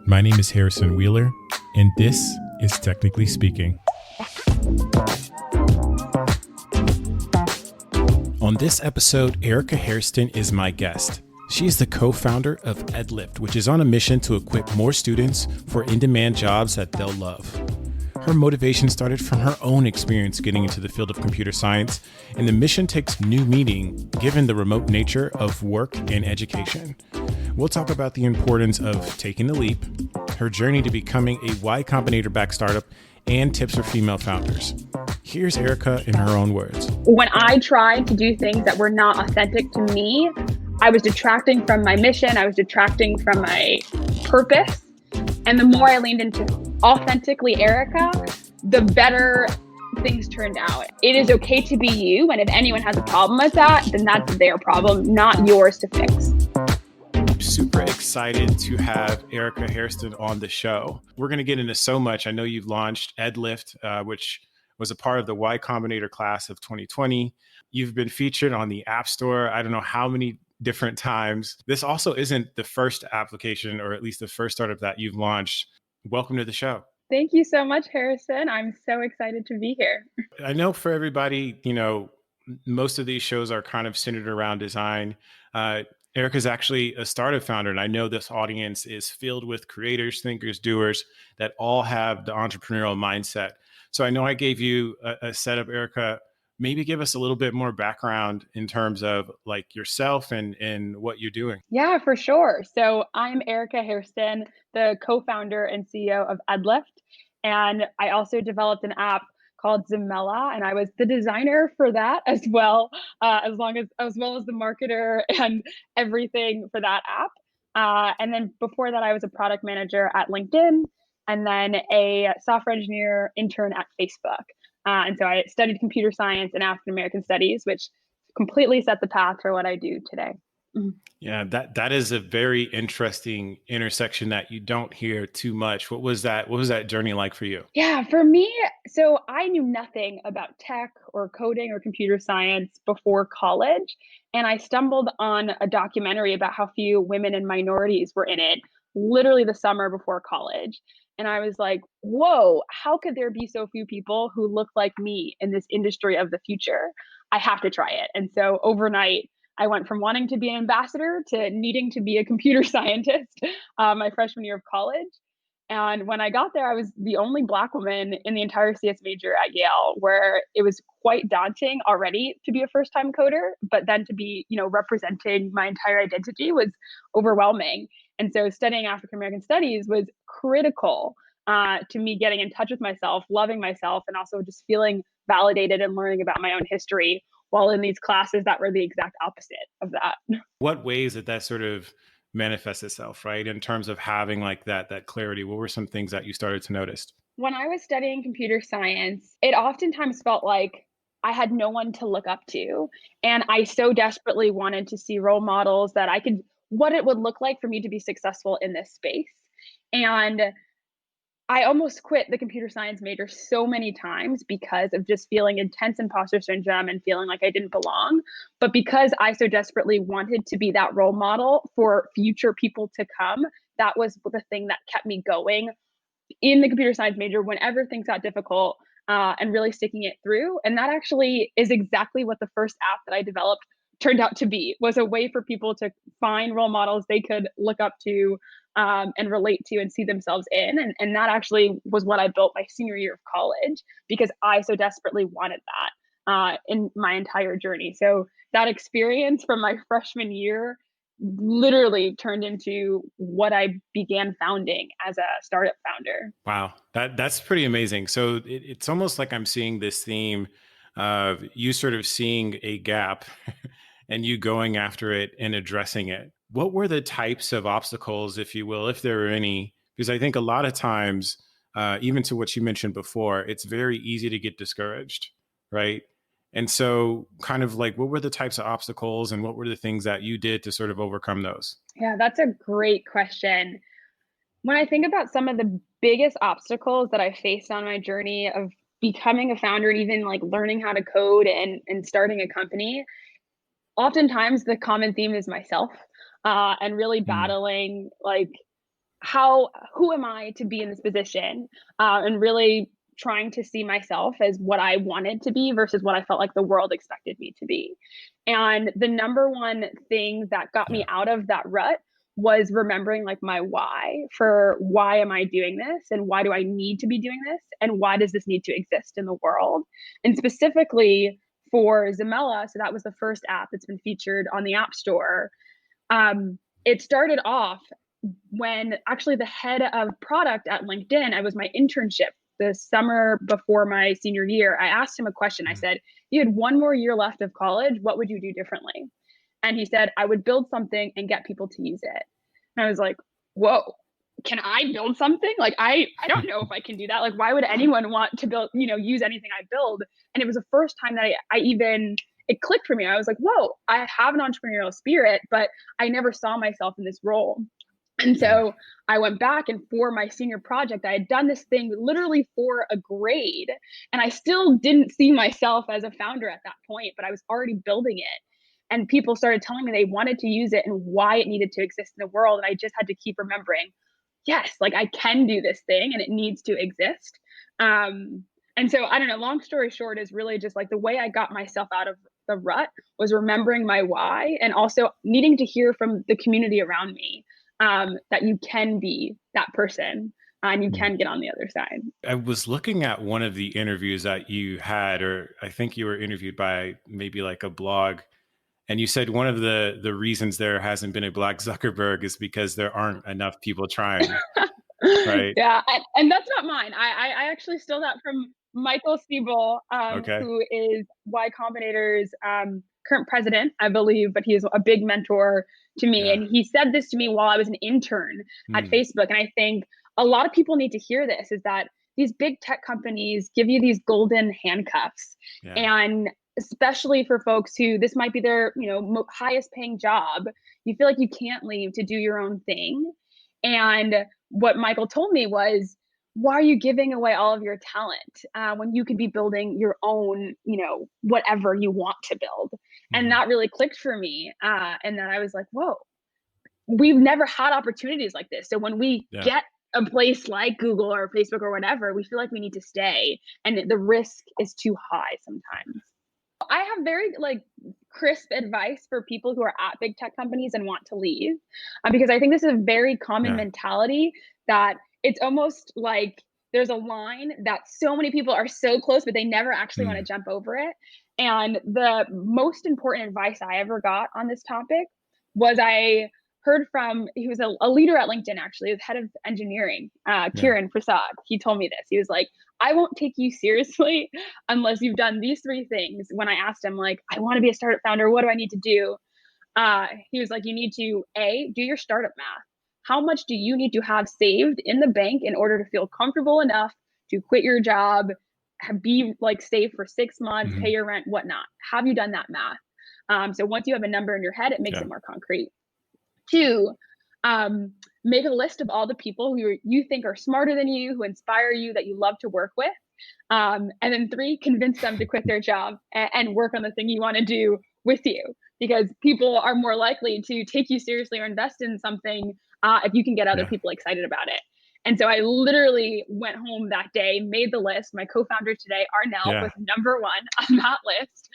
My name is Harrison Wheeler, and this is Technically Speaking. On this episode, Erika Hairston is my guest. She is the co-founder of EdLyft, which is on a mission to equip more students for in-demand jobs that they'll love. Her motivation started from her own experience getting into the field of computer science, and the mission takes new meaning given the remote nature of work and education. We'll talk about the importance of taking the leap, her journey to becoming a Y Combinator-backed startup, and tips for female founders. Here's Erika in her own words. When I tried to do things that were not authentic to me, I was detracting from my mission. I was detracting from my purpose. And the more I leaned into authentically Erika, the better things turned out. It is okay to be you. And if anyone has a problem with that, then that's their problem, not yours to fix. Super excited to have Erika Hairston on the show. We're going to get into so much. I know you've launched EdLyft, which was a part of the Y Combinator class of 2020. You've been featured on the App Store, I don't know how many different times. This also isn't the first application, or at least the first startup that you've launched. Welcome to the show. Thank you so much, Harrison. I'm so excited to be here. I know for everybody, most of these shows are kind of centered around design. Erika's actually a startup founder, and I know this audience is filled with creators, thinkers, doers that all have the entrepreneurial mindset. So I know I gave you a setup, Erika. Maybe give us a little bit more background in terms of like yourself and what you're doing. Yeah, for sure. So I'm Erika Hairston, the co-founder and CEO of EdLyft. And I also developed an app called Zemella, and I was the designer for that as well, as well as the marketer and everything for that app. And then before that, I was a product manager at LinkedIn, and then a software engineer intern at Facebook. And so I studied computer science and African American studies, which completely set the path for what I do today. Yeah, that is a very interesting intersection that you don't hear too much. What was that journey like for you? Yeah, for me, so I knew nothing about tech or coding or computer science before college. And I stumbled on a documentary about how few women and minorities were in it, literally the summer before college. And I was like, whoa, how could there be so few people who look like me in this industry of the future? I have to try it. And so overnight, I went from wanting to be an ambassador to needing to be a computer scientist my freshman year of college. And when I got there, I was the only Black woman in the entire CS major at Yale, where it was quite daunting already to be a first-time coder, but then to be, representing my entire identity was overwhelming. And so studying African American studies was critical to me getting in touch with myself, loving myself, and also just feeling validated and learning about my own history while in these classes that were the exact opposite of that. What ways did that sort of manifest itself, right? In terms of having like that clarity, what were some things that you started to notice? When I was studying computer science, it oftentimes felt like I had no one to look up to. And I so desperately wanted to see role models that what it would look like for me to be successful in this space. And I almost quit the computer science major so many times because of just feeling intense imposter syndrome and feeling like I didn't belong. But because I so desperately wanted to be that role model for future people to come, that was the thing that kept me going in the computer science major whenever things got difficult, and really sticking it through. And that actually is exactly what the first app that I developed turned out to be, was a way for people to find role models they could look up to, and relate to and see themselves in. And that actually was what I built my senior year of college because I so desperately wanted that in my entire journey. So that experience from my freshman year literally turned into what I began founding as a startup founder. Wow, that's pretty amazing. So it's almost like I'm seeing this theme of you sort of seeing a gap and you going after it and addressing it. What were the types of obstacles, if you will, if there were any? Because I think a lot of times, even to what you mentioned before, it's very easy to get discouraged, right? And so kind of like, what were the types of obstacles and what were the things that you did to sort of overcome those? Yeah, that's a great question. When I think about some of the biggest obstacles that I faced on my journey of becoming a founder and even like learning how to code and starting a company, oftentimes the common theme is myself, and really battling like who am I to be in this position, and really trying to see myself as what I wanted to be versus what I felt like the world expected me to be. And the number one thing that got me Yeah. out of that rut was remembering like my why, for why am I doing this and why do I need to be doing this and why does this need to exist in the world? And specifically for Zamella, so that was the first app that's been featured on the App Store. It started off when actually the head of product at LinkedIn, I was my internship the summer before my senior year. I asked him a question. I said, you had one more year left of college. What would you do differently? And he said, I would build something and get people to use it. And I was like, whoa, can I build something? Like, I don't know if I can do that. Like, why would anyone want to build, use anything I build? And it was the first time that I even, it clicked for me. I was like, whoa, I have an entrepreneurial spirit, but I never saw myself in this role. And so I went back, and for my senior project, I had done this thing literally for a grade. And I still didn't see myself as a founder at that point, but I was already building it. And people started telling me they wanted to use it and why it needed to exist in the world. And I just had to keep remembering, yes, like I can do this thing and it needs to exist. And so I don't know, long story short is really just like the way I got myself out of the rut was remembering my why and also needing to hear from the community around me, that you can be that person and you can get on the other side. I was looking at one of the interviews that you had, or I think you were interviewed by maybe like a blog, and you said one of the reasons there hasn't been a Black Zuckerberg is because there aren't enough people trying, right? Yeah, and that's not mine. I actually stole that from Michael Siebel, Okay. who is Y Combinator's current president, I believe, but he is a big mentor to me. Yeah. And he said this to me while I was an intern at Hmm. Facebook. And I think a lot of people need to hear this, is that these big tech companies give you these golden handcuffs. Yeah. And especially for folks who this might be their, highest paying job, you feel like you can't leave to do your own thing. And what Michael told me was, why are you giving away all of your talent when you could be building your own, whatever you want to build? And Hmm. that really clicked for me. And then I was like, whoa, we've never had opportunities like this. So when we Yeah. get a place like Google or Facebook or whatever, we feel like we need to stay. And the risk is too high sometimes. I have very like crisp advice for people who are at big tech companies and want to leave, because I think this is a very common Yeah. mentality that it's almost like there's a line that so many people are so close, but they never actually want to Mm. jump over it. And the most important advice I ever got on this topic was I heard from, he was a leader at LinkedIn, actually, he was head of engineering, Yeah. Kiran Prasad. He told me this. He was like, I won't take you seriously unless you've done these three things. When I asked him, like, I want to be a startup founder, what do I need to do? He was like, you need to do your startup math. How much do you need to have saved in the bank in order to feel comfortable enough to quit your job, be like safe for 6 months, pay Hmm. your rent, whatnot? Have you done that math? So once you have a number in your head, it makes Yeah. it more concrete. Two, make a list of all the people who you think are smarter than you, who inspire you, that you love to work with. And then three, convince them to quit their job and work on the thing you want to do with you, because people are more likely to take you seriously or invest in something if you can get other Yeah. people excited about it. And so I literally went home that day, made the list. My co-founders today, Arnell, Yeah. was number one on that list.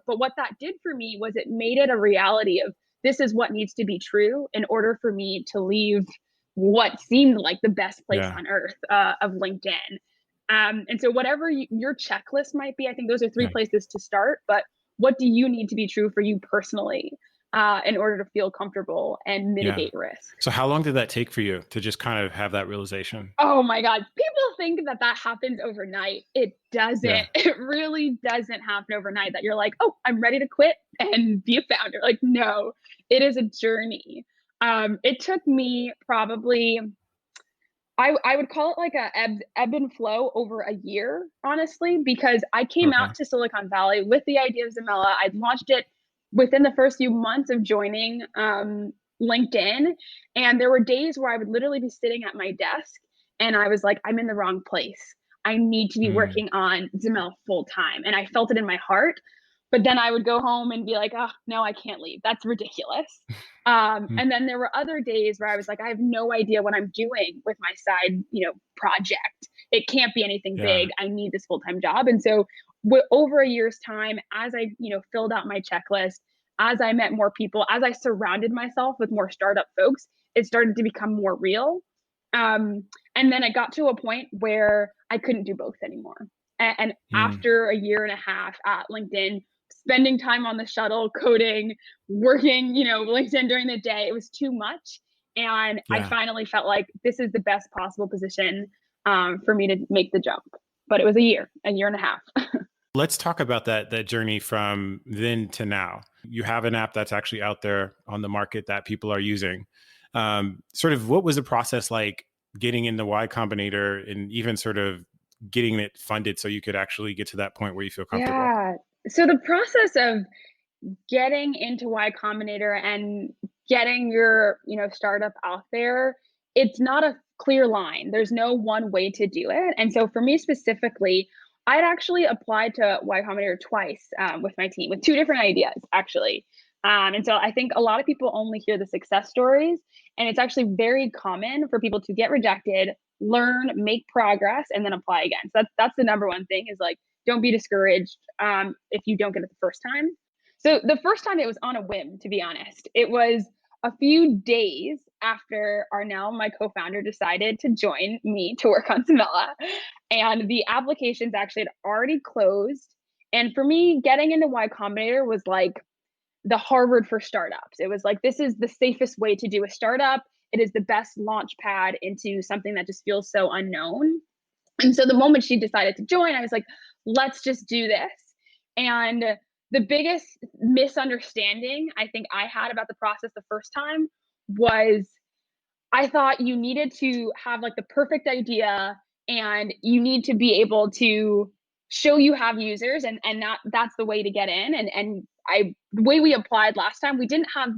But what that did for me was it made it a reality of, this is what needs to be true in order for me to leave what seemed like the best place Yeah. on earth, of LinkedIn. And so whatever your checklist might be, I think those are three Yeah. places to start. But what do you need to be true for you personally, in order to feel comfortable and Yeah. mitigate risk? So how long did that take for you to just kind of have that realization? Oh my God. People think that that happens overnight. It doesn't. Yeah. It really doesn't happen overnight, that you're like, oh, I'm ready to quit and be a founder. Like, no, it is a journey. It took me probably, I would call it like a ebb and flow over a year, honestly, because I came Okay. out to Silicon Valley with the idea of Zamella. I'd launched it within the first few months of joining LinkedIn. And there were days where I would literally be sitting at my desk and I was like, I'm in the wrong place. I need to be Mm. working on Zamella full time. And I felt it in my heart. But then I would go home and be like, oh, no, I can't leave. That's ridiculous. And then there were other days where I was like, I have no idea what I'm doing with my side, project. It can't be anything Yeah. big. I need this full-time job. And so over a year's time, as I, filled out my checklist, as I met more people, as I surrounded myself with more startup folks, it started to become more real. And then it got to a point where I couldn't do both anymore. And Mm. after a year and a half at LinkedIn, spending time on the shuttle, coding, working, LinkedIn during the day, it was too much. And I Yeah. finally felt like this is the best possible position for me to make the jump. But it was a year and a half. Let's talk about that journey from then to now. You have an app that's actually out there on the market that people are using. Sort of what was the process like getting in the Y Combinator and even sort of getting it funded so you could actually get to that point where you feel comfortable? Yeah. So the process of getting into Y Combinator and getting your, startup out there, it's not a clear line. There's no one way to do it. And so for me specifically, I'd actually applied to Y Combinator twice with my team with two different ideas, actually. And so I think a lot of people only hear the success stories, and it's actually very common for people to get rejected, learn, make progress, and then apply again. So that's the number one thing is like, don't be discouraged if you don't get it the first time. So the first time it was on a whim, to be honest. It was a few days after my co-founder decided to join me to work on Samela. And the applications actually had already closed. And for me, getting into Y Combinator was like the Harvard for startups. It was like, this is the safest way to do a startup. It is the best launch pad into something that just feels so unknown. And so the moment she decided to join, I was like, let's just do this. And the biggest misunderstanding I think I had about the process the first time was I thought you needed to have like the perfect idea and you need to be able to show you have users and that's the way to get in. And the way we applied last time, we didn't have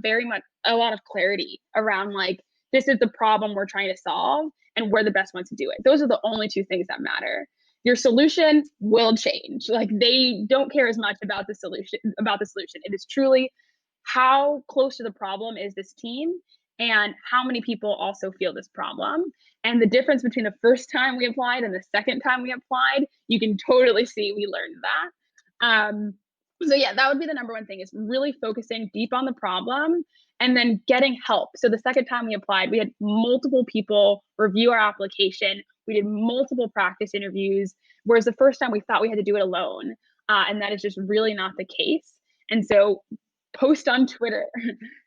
a lot of clarity around like this is the problem we're trying to solve and we're the best ones to do it. Those are the only two things that matter. Your solution will change. Like they don't care as much about the solution. It is truly how close to the problem is this team and how many people also feel this problem. And the difference between the first time we applied and the second time we applied, you can totally see we learned that. So yeah, that would be the number one thing is really focusing deep on the problem and then getting help. So the second time we applied, we had multiple people review our application. We did multiple practice interviews, whereas the first time we thought we had to do it alone. And that is just really not the case. And so post on Twitter.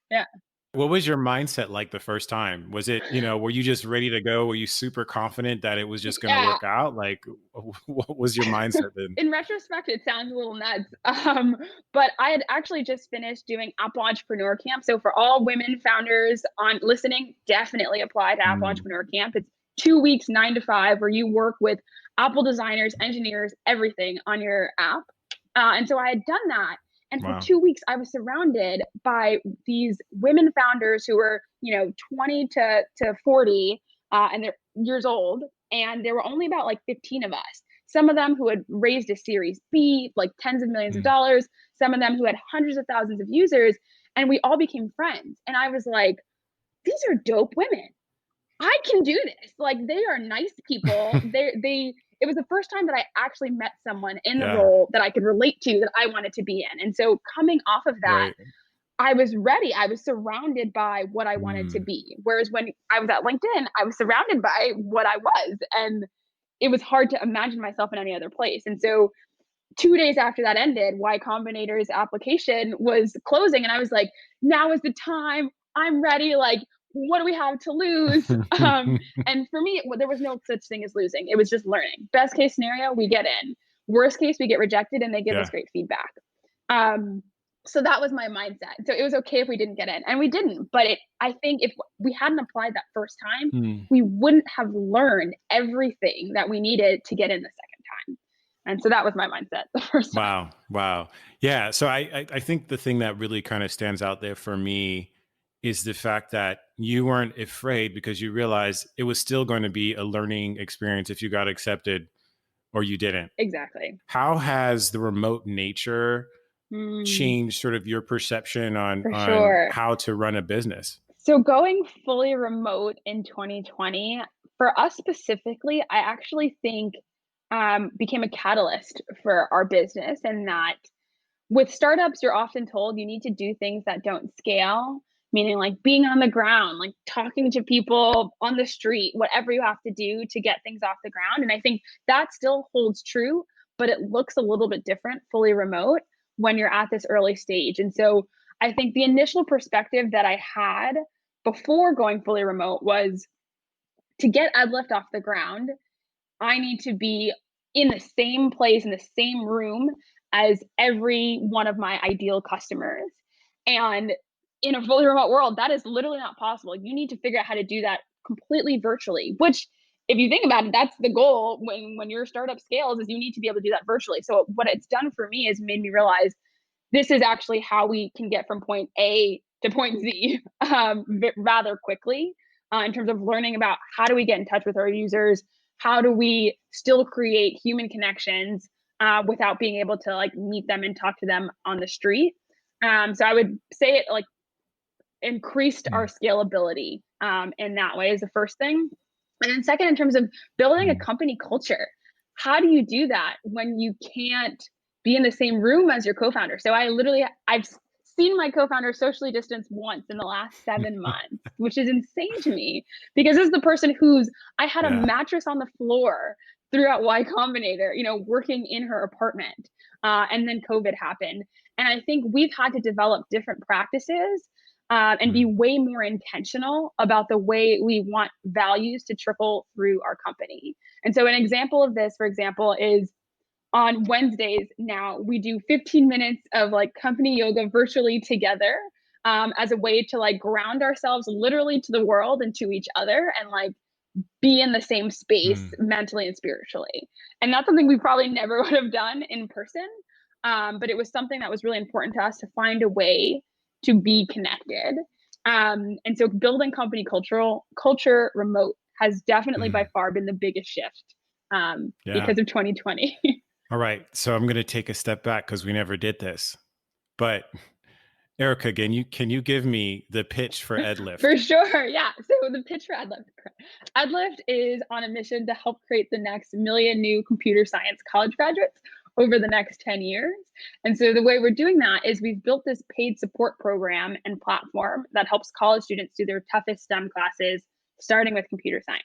Yeah. What was your mindset like the first time? Was it, were you just ready to go? Were you super confident that it was just going to Yeah. work out? Like, what was your mindset then? In retrospect, it sounds a little nuts. But I had actually just finished doing Apple Entrepreneur Camp. So for all women founders on listening, definitely apply to Apple Mm. Entrepreneur Camp. It's 2 weeks, 9 to 5, where you work with Apple designers, engineers, everything on your app. And so I had done that. And for Wow. 2 weeks, I was surrounded by these women founders who were, 20 to 40, and they're years old. And there were only about like 15 of us. Some of them who had raised a Series B, like tens of millions of Mm. dollars. Some of them who had hundreds of thousands of users. And we all became friends. And I was like, these are dope women. I can do this. Like they are nice people. It was the first time that I actually met someone in the Yeah. role that I could relate to that I wanted to be in. And so coming off of that, Right. I was ready. I was surrounded by what I wanted to Mm. be. Whereas when I was at LinkedIn, I was surrounded by what I was. And it was hard to imagine myself in any other place. And so 2 days after that ended, Y Combinator's application was closing. And I was like, now is the time. I'm ready. Like, what do we have to lose? And for me, there was no such thing as losing. It was just learning. Best case scenario, we get in. Worst case, we get rejected and they give us Yeah. great feedback. So that was my mindset. So it was okay if we didn't get in, and we didn't. But I think if we hadn't applied that first time, Mm. we wouldn't have learned everything that we needed to get in the second time. And so that was my mindset the first time. Wow. Wow. Yeah. So I think the thing that really kind of stands out there for me is the fact that you weren't afraid because you realized it was still going to be a learning experience if you got accepted or you didn't. Exactly. How has the remote nature changed sort of your perception For on sure. how to run a business? So going fully remote in 2020, for us specifically, I actually think became a catalyst for our business, and that with startups, you're often told you need to do things that don't scale, meaning like being on the ground, like talking to people on the street, whatever you have to do to get things off the ground. And I think that still holds true, but it looks a little bit different fully remote when you're at this early stage. And so I think the initial perspective that I had before going fully remote was to get EdLyft off the ground, I need to be in the same place, in the same room as every one of my ideal customers. And in a fully remote world, that is literally not possible. You need to figure out how to do that completely virtually, which if you think about it, that's the goal when your startup scales is you need to be able to do that virtually. So what it's done for me is made me realize this is actually how we can get from point A to point Z rather quickly in terms of learning about how do we get in touch with our users, how do we still create human connections without being able to like meet them and talk to them on the street. So I would say it like increased our scalability in that way is the first thing. And then second, in terms of building a company culture, how do you do that when you can't be in the same room as your co-founder? So I've seen my co-founder socially distance once in the last 7 months, which is insane to me because this is the person I had a Yeah. mattress on the floor throughout Y Combinator, working in her apartment. And then COVID happened. And I think we've had to develop different practices and be way more intentional about the way we want values to trickle through our company. And so an example of this, for example, is on Wednesdays now we do 15 minutes of like company yoga virtually together as a way to like ground ourselves literally to the world and to each other and like be in the same space mentally and spiritually. And that's something we probably never would have done in person. But it was something that was really important to us to find a way to be connected. And so building company culture remote has definitely by far been the biggest shift because of 2020. All right. So I'm going to take a step back because we never did this. But Erika, again, can you give me the pitch for EdLyft? For sure. Yeah. So the pitch for EdLyft. EdLyft is on a mission to help create the next million new computer science college graduates over the next 10 years. And so the way we're doing that is we've built this paid support program and platform that helps college students do their toughest STEM classes, starting with computer science.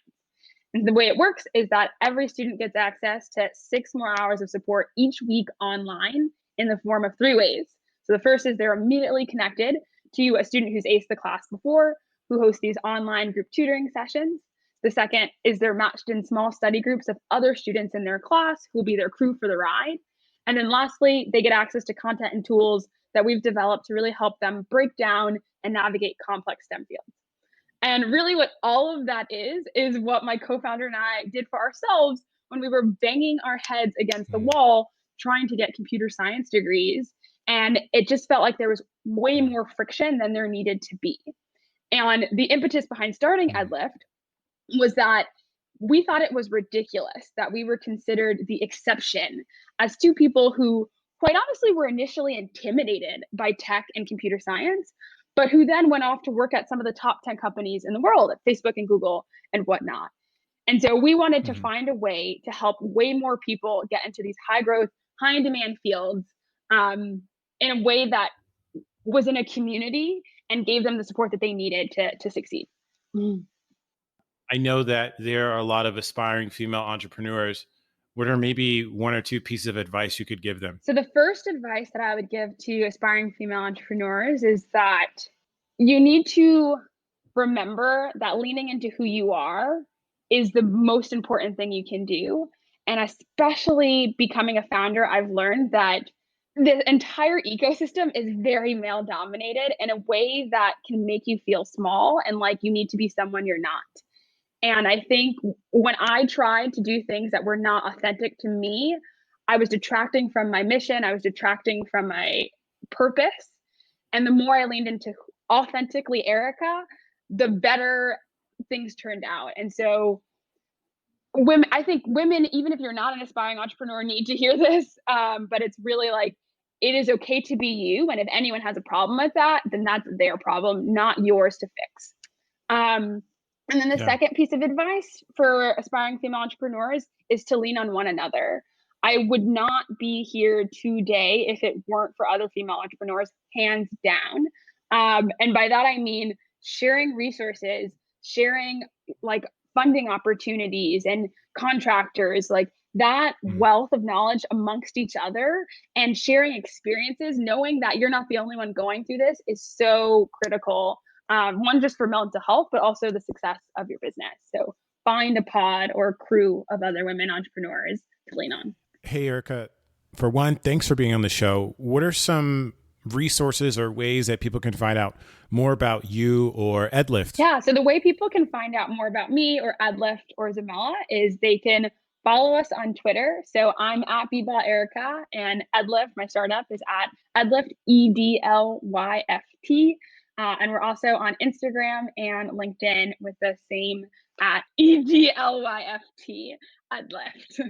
And the way it works is that every student gets access to 6 more hours of support each week online in the form of 3 ways. So the first is they're immediately connected to a student who's aced the class before, who hosts these online group tutoring sessions. The second is they're matched in small study groups of other students in their class who will be their crew for the ride. And then lastly, they get access to content and tools that we've developed to really help them break down and navigate complex STEM fields. And really what all of that is what my co-founder and I did for ourselves when we were banging our heads against the wall trying to get computer science degrees. And it just felt like there was way more friction than there needed to be. And the impetus behind starting EdLyft was that we thought it was ridiculous that we were considered the exception as two people who, quite honestly, were initially intimidated by tech and computer science, but who then went off to work at some of the top 10 companies in the world, at Facebook and Google and whatnot. And so we wanted to find a way to help way more people get into these high growth, high in demand fields in a way that was in a community and gave them the support that they needed to succeed. I know that there are a lot of aspiring female entrepreneurs. What are maybe 1 or 2 pieces of advice you could give them? So the first advice that I would give to aspiring female entrepreneurs is that you need to remember that leaning into who you are is the most important thing you can do. And especially becoming a founder, I've learned that the entire ecosystem is very male dominated in a way that can make you feel small and like you need to be someone you're not. And I think when I tried to do things that were not authentic to me, I was detracting from my mission, I was detracting from my purpose. And the more I leaned into authentically Erika, the better things turned out. And so I think women, even if you're not an aspiring entrepreneur, need to hear this. But it's really like, it is okay to be you. And if anyone has a problem with that, then that's their problem, not yours to fix. And then the Yeah. second piece of advice for aspiring female entrepreneurs is to lean on one another. I would not be here today if it weren't for other female entrepreneurs, hands down. And by that, I mean sharing resources, sharing like funding opportunities and contractors, like that Mm. wealth of knowledge amongst each other and sharing experiences, knowing that you're not the only one going through this is so critical. One, just for mental health, but also the success of your business. So find a pod or crew of other women entrepreneurs to lean on. Hey, Erica, for one, thanks for being on the show. What are some resources or ways that people can find out more about you or Edlift? Yeah. So the way people can find out more about me or Edlift or Zamella is they can follow us on Twitter. So I'm at Bba Erica, and Edlift, my startup, is at Edlift, EDLYFT. And we're also on Instagram and LinkedIn with the same at EDLYFT, Edlift.